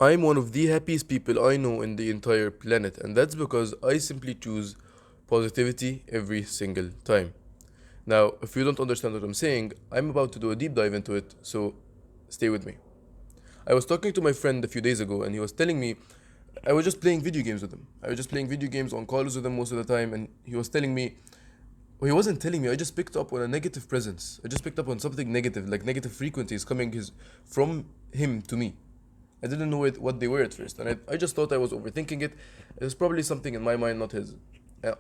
I'm one of the happiest people I know in the entire planet, and that's because I simply choose positivity every single time. Now, if you don't understand what I'm saying, I'm about to do a deep dive into it, so stay with me. I was talking to my friend a few days ago, and he was telling me I was just playing video games with him. I was just playing video games on calls with him most of the time, and he was telling me, well, he wasn't telling me, I just picked up on a negative presence. I just picked up on something negative, like negative frequencies coming from him to me. I didn't know what they were at first, and I just thought I was overthinking it. It was probably something in my mind, not his.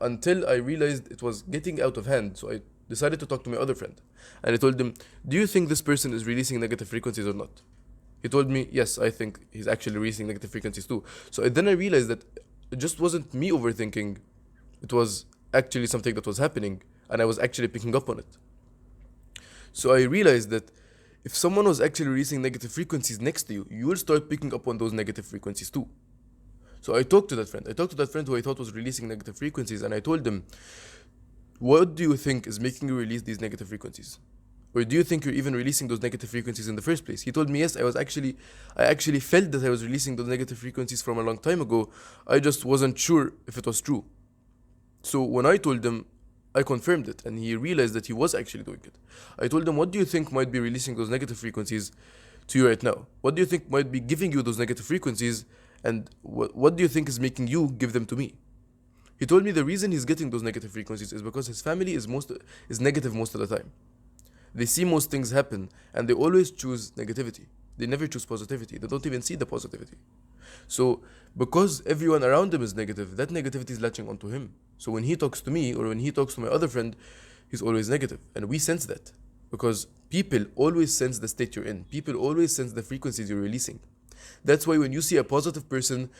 Until I realized it was getting out of hand, so I decided to talk to my other friend. And I told him, do you think this person is releasing negative frequencies or not? He told me, yes, I think he's actually releasing negative frequencies too. So then I realized that it just wasn't me overthinking, it was actually something that was happening, and I was actually picking up on it. So I realized that if someone was actually releasing negative frequencies next to you, you will start picking up on those negative frequencies too. So I talked to that friend. I talked to that friend who I thought was releasing negative frequencies, and I told him, what do you think is making you release these negative frequencies? Or do you think you're even releasing those negative frequencies in the first place? He told me, yes, I actually felt that I was releasing those negative frequencies from a long time ago. I just wasn't sure if it was true. So when I told him, I confirmed it, and he realized that he was actually doing it. I told him, what do you think might be releasing those negative frequencies to you right now? What do you think might be giving you those negative frequencies, and what do you think is making you give them to me? He told me the reason he's getting those negative frequencies is because his family is negative most of the time. They see most things happen, and they always choose negativity. They never choose positivity. They don't even see the positivity. So, because everyone around him is negative, that negativity is latching onto him. So, when he talks to me or when he talks to my other friend, he's always negative. And we sense that. Because people always sense the state you're in, people always sense the frequencies you're releasing. That's why when you see a positive person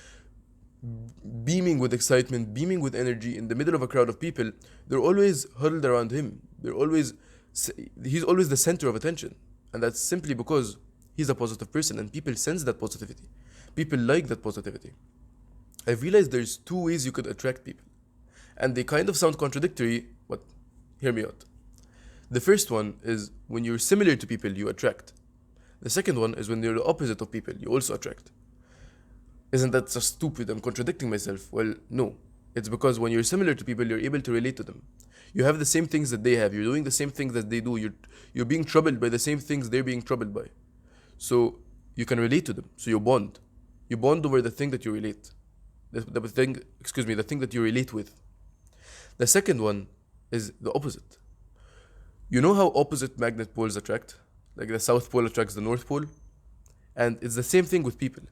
beaming with excitement, beaming with energy in the middle of a crowd of people, they're always huddled around him. He's always the center of attention. And that's simply because he's a positive person and people sense that positivity. People like that positivity. I've realized there's two ways you could attract people. And they kind of sound contradictory, but hear me out. The first one is when you're similar to people, you attract. The second one is when you're the opposite of people, you also attract. Isn't that just stupid? I'm contradicting myself. Well, no. It's because when you're similar to people, you're able to relate to them. You have the same things that they have. You're doing the same things that they do. You're being troubled by the same things they're being troubled by. So you can relate to them. So you bond. You bond over the thing that you relate. The thing that you relate with. The second one is the opposite. You know how opposite magnet poles attract? Like the South Pole attracts the North Pole? And it's the same thing with people.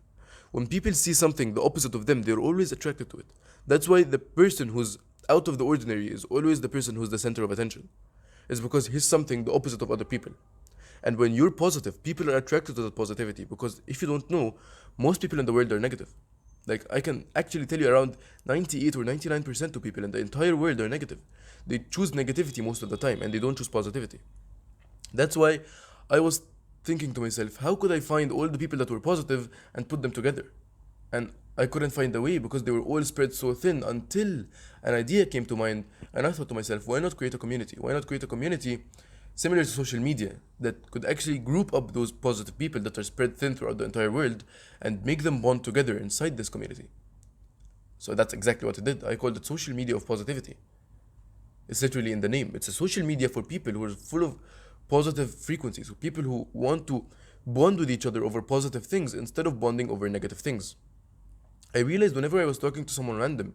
When people see something the opposite of them, they're always attracted to it. That's why the person who's out of the ordinary is always the person who's the center of attention. It's because he's something the opposite of other people. And when you're positive, people are attracted to that positivity because if you don't know, most people in the world are negative. Like I can actually tell you around 98 or 99% of people in the entire world are negative. They choose negativity most of the time and they don't choose positivity. That's why I was thinking to myself, how could I find all the people that were positive and put them together? And I couldn't find a way because they were all spread so thin until an idea came to mind. And I thought to myself, why not create a community? Why not create a community similar to social media that could actually group up those positive people that are spread thin throughout the entire world and make them bond together inside this community? So that's exactly what I did. I called it social media of positivity. It's literally in the name. It's a social media for people who are full of positive frequencies, people who want to bond with each other over positive things instead of bonding over negative things. I realized whenever I was talking to someone random,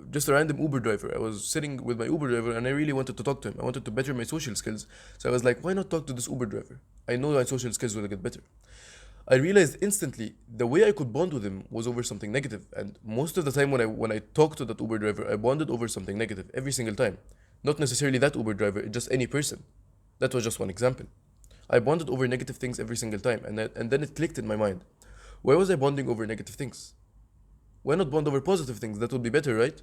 just a random Uber driver, I was sitting with my Uber driver and I really wanted to talk to him. I wanted to better my social skills. So I was like, why not talk to this Uber driver? I know my social skills will get better. I realized instantly the way I could bond with him was over something negative, and most of the time when I talked to that Uber driver, I bonded over something negative every single time. Not necessarily that Uber driver, just any person. That was just one example. I bonded over negative things every single time, and then it clicked in my mind. Why was I bonding over negative things? Why not bond over positive things? That would be better, right?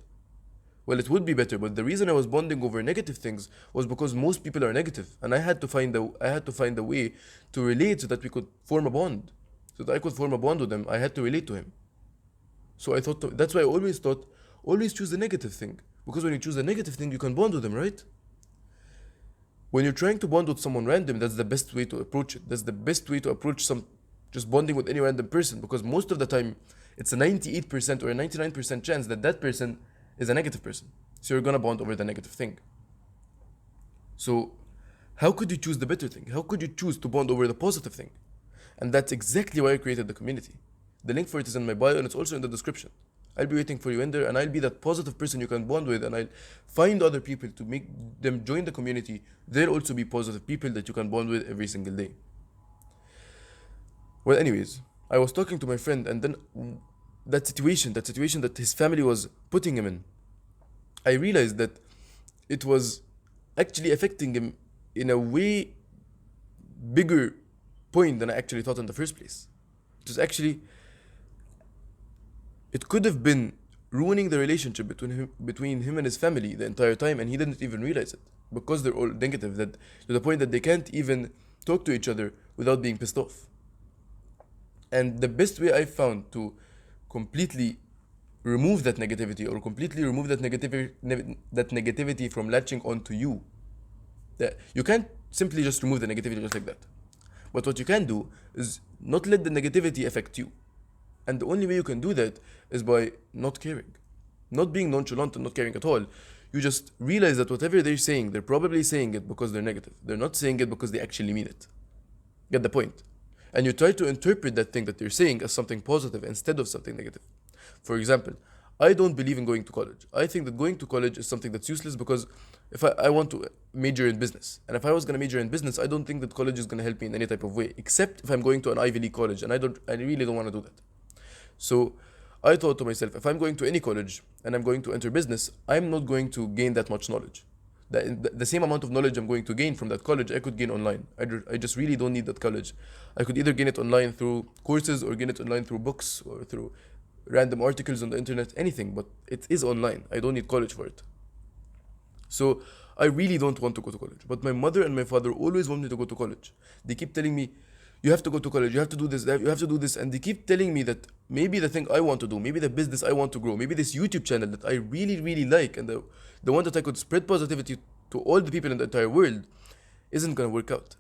Well, it would be better, but the reason I was bonding over negative things was because most people are negative, and I had to find a way to relate so that we could form a bond. So that I could form a bond with him, I had to relate to him. So that's why I always thought, always choose the negative thing, because when you choose the negative thing, you can bond with them, right? When you're trying to bond with someone random, that's the best way to approach it. That's the best way to approach just bonding with any random person, because most of the time it's a 98% or a 99% chance that that person is a negative person. So you're gonna bond over the negative thing. So how could you choose the better thing? How could you choose to bond over the positive thing? And that's exactly why I created the community. The link for it is in my bio and it's also in the description. I'll be waiting for you in there, and I'll be that positive person you can bond with, and I'll find other people to make them join the community. They'll also be positive people that you can bond with every single day. Well, anyways, I was talking to my friend, and then that situation that his family was putting him in, I realized that it was actually affecting him in a way bigger point than I actually thought in the first place. It was actually, it could have been ruining the relationship between him and his family the entire time, and he didn't even realize it because they're all negative, that to the point that they can't even talk to each other without being pissed off. And the best way I found to completely remove that negativity, or completely remove that negativity from latching onto you, that you can't simply just remove the negativity just like that. But what you can do is not let the negativity affect you. And the only way you can do that is by not caring, not being nonchalant and not caring at all. You just realize that whatever they're saying, they're probably saying it because they're negative. They're not saying it because they actually mean it. Get the point? And you try to interpret that thing that they're saying as something positive instead of something negative. For example, I don't believe in going to college. I think that going to college is something that's useless, because if I want to major in business, and if I was going to major in business, I don't think that college is going to help me in any type of way, except if I'm going to an Ivy League college, and I really don't want to do that. So I thought to myself, if I'm going to any college and I'm going to enter business, I'm not going to gain that much knowledge. The same amount of knowledge I'm going to gain from that college, I could gain online. I just really don't need that college. I could either gain it online through courses, or gain it online through books, or through random articles on the internet, anything, but it is online. I don't need college for it. So I really don't want to go to college. But my mother and my father always want me to go to college. They keep telling me, you have to go to college, you have to do this, you have to do this. And they keep telling me that maybe the thing I want to do, maybe the business I want to grow, maybe this YouTube channel that I really, really like, and the one that I could spread positivity to all the people in the entire world, isn't going to work out.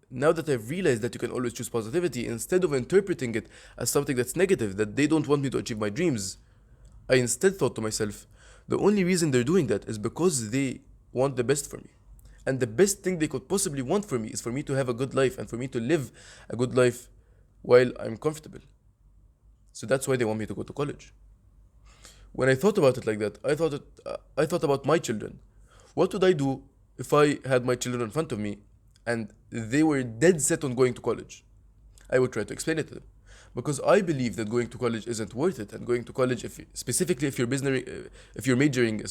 Now that I've realized that you can always choose positivity, instead of interpreting it as something that's negative, that they don't want me to achieve my dreams, I instead thought to myself, the only reason they're doing that is because they want the best for me. And the best thing they could possibly want for me is for me to have a good life, and for me to live a good life while I'm comfortable. So that's why they want me to go to college. When I thought about it like that, I thought about my children. What would I do if I had my children in front of me and they were dead set on going to college? I would try to explain it to them, because I believe that going to college isn't worth it. And going to college, specifically if you're majoring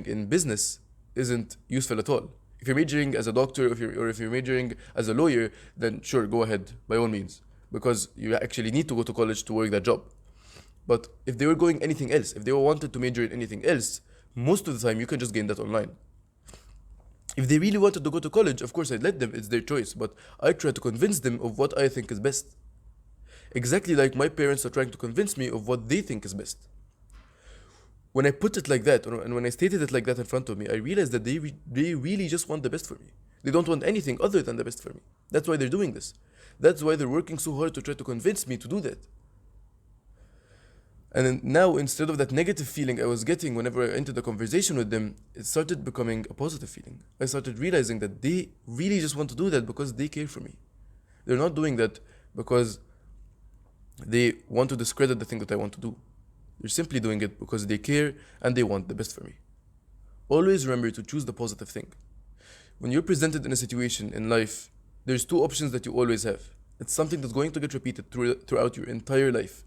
in business, isn't useful at all. If you're majoring as a doctor, or if you're majoring as a lawyer, then sure, go ahead by all means, because you actually need to go to college to work that job. But if they were going anything else, if they wanted to major in anything else, most of the time you can just gain that online. If they really wanted to go to college, of course I'd let them, it's their choice, but I try to convince them of what I think is best. Exactly like my parents are trying to convince me of what they think is best. When I put it like that, and when I stated it like that in front of me, I realized that they really just want the best for me. They don't want anything other than the best for me. That's why they're doing this. That's why they're working so hard to try to convince me to do that. And then now, instead of that negative feeling I was getting whenever I entered the conversation with them, it started becoming a positive feeling. I started realizing that they really just want to do that because they care for me. They're not doing that because they want to discredit the thing that I want to do. They're simply doing it because they care and they want the best for me. Always remember to choose the positive thing. When you're presented in a situation in life, there's two options that you always have. It's something that's going to get repeated throughout your entire life.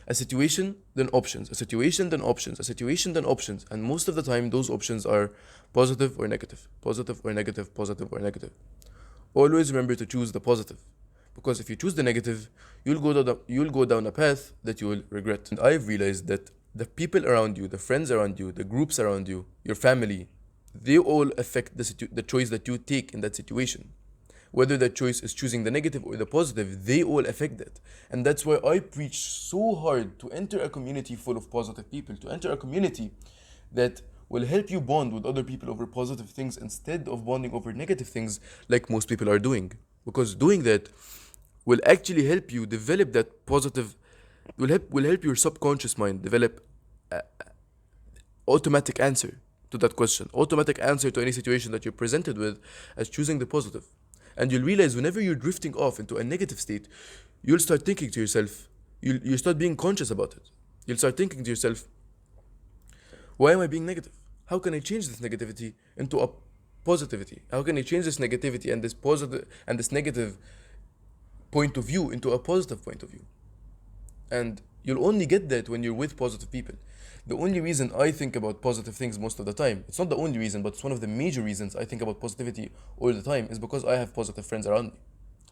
A situation, then options. A situation, then options. A situation, then options. And most of the time, those options are positive or negative. Positive or negative, positive or negative. Always remember to choose the positive. Because if you choose the negative, you'll go down a path that you will regret. And I've realized that the people around you, the friends around you, the groups around you, your family, they all affect the choice that you take in that situation. Whether that choice is choosing the negative or the positive, they all affect that. And that's why I preach so hard to enter a community full of positive people, to enter a community that will help you bond with other people over positive things instead of bonding over negative things like most people are doing. because doing that will actually help you develop that positive, will help your subconscious mind develop automatic answer to that question, automatic answer to any situation that you're presented with as choosing the positive. And you'll realize whenever you're drifting off into a negative state, you'll start thinking to yourself, you'll start being conscious about it. You'll start thinking to yourself, why am I being negative? How can I change this negativity into a positivity? How can I change this negativity and this positive and this negative point of view into a positive point of view? And you'll only get that when you're with positive people. The only reason I think about positive things most of the time, it's not the only reason, but it's one of the major reasons I think about positivity all the time, is because I have positive friends around me.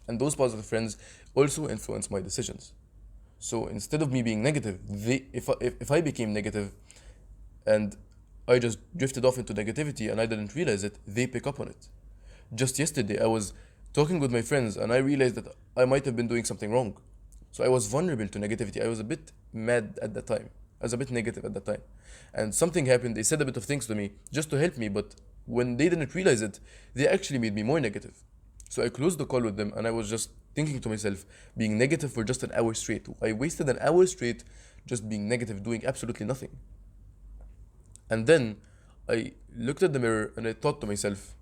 And those positive friends also influence my decisions. So instead of me being negative, if I became negative and I just drifted off into negativity and I didn't realize it, they pick up on it. Just yesterday, I was talking with my friends and I realized that I might have been doing something wrong. So I was vulnerable to negativity. I was a bit mad at the time. I was a bit negative at the time. And something happened. They said a bit of things to me just to help me, but when they didn't realize it, they actually made me more negative. So I closed the call with them and I was just thinking to myself, being negative for just an hour straight. I wasted an hour straight just being negative, doing absolutely nothing. And then I looked at the mirror and I thought to myself,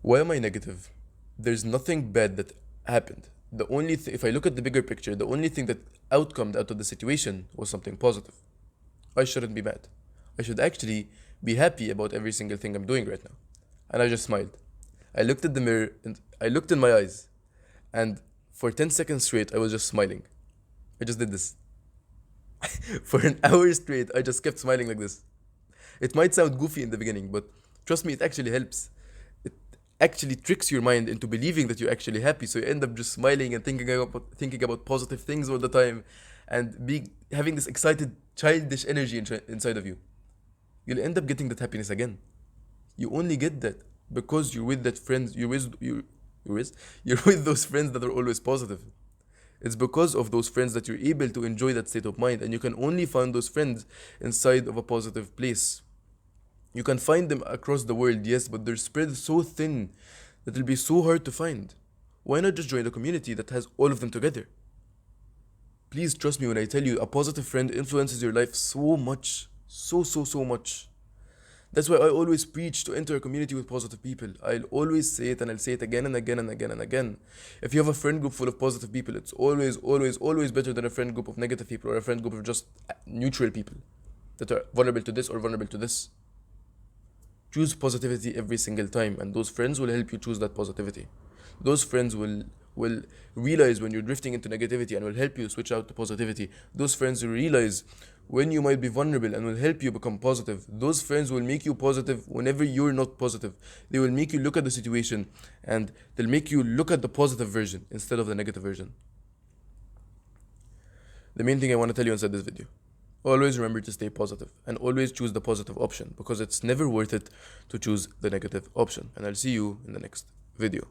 why am I negative? There's nothing bad that happened. The only if I look at the bigger picture, the only thing that outcomed out of the situation was something positive. I shouldn't be mad. I should actually be happy about every single thing I'm doing right now. And I just smiled. I looked at the mirror and I looked in my eyes. And for 10 seconds straight, I was just smiling. I just did this. For an hour straight, I just kept smiling like this. It might sound goofy in the beginning, but trust me, it actually helps. It actually tricks your mind into believing that you're actually happy, so you end up just smiling and thinking about positive things all the time, and having this excited, childish energy inside of you. You'll end up getting that happiness again. You only get that because you're with that friends. You're with those friends that are always positive. It's because of those friends that you're able to enjoy that state of mind, and you can only find those friends inside of a positive place. You can find them across the world, yes, but they're spread so thin that it'll be so hard to find. Why not just join a community that has all of them together? Please trust me when I tell you, a positive friend influences your life so much. So much. That's why I always preach to enter a community with positive people. I'll always say it and I'll say it again and again and again and again. If you have a friend group full of positive people, it's always better than a friend group of negative people or a friend group of just neutral people that are vulnerable to this or vulnerable to this. Choose positivity every single time, and those friends will help you choose that positivity. Those friends will realize when you're drifting into negativity and will help you switch out to positivity. Those friends will realize when you might be vulnerable and will help you become positive. Those friends will make you positive whenever you're not positive. They will make you look at the situation and they'll make you look at the positive version instead of the negative version. The main thing I want to tell you inside this video: always remember to stay positive and always choose the positive option, because it's never worth it to choose the negative option. And I'll see you in the next video.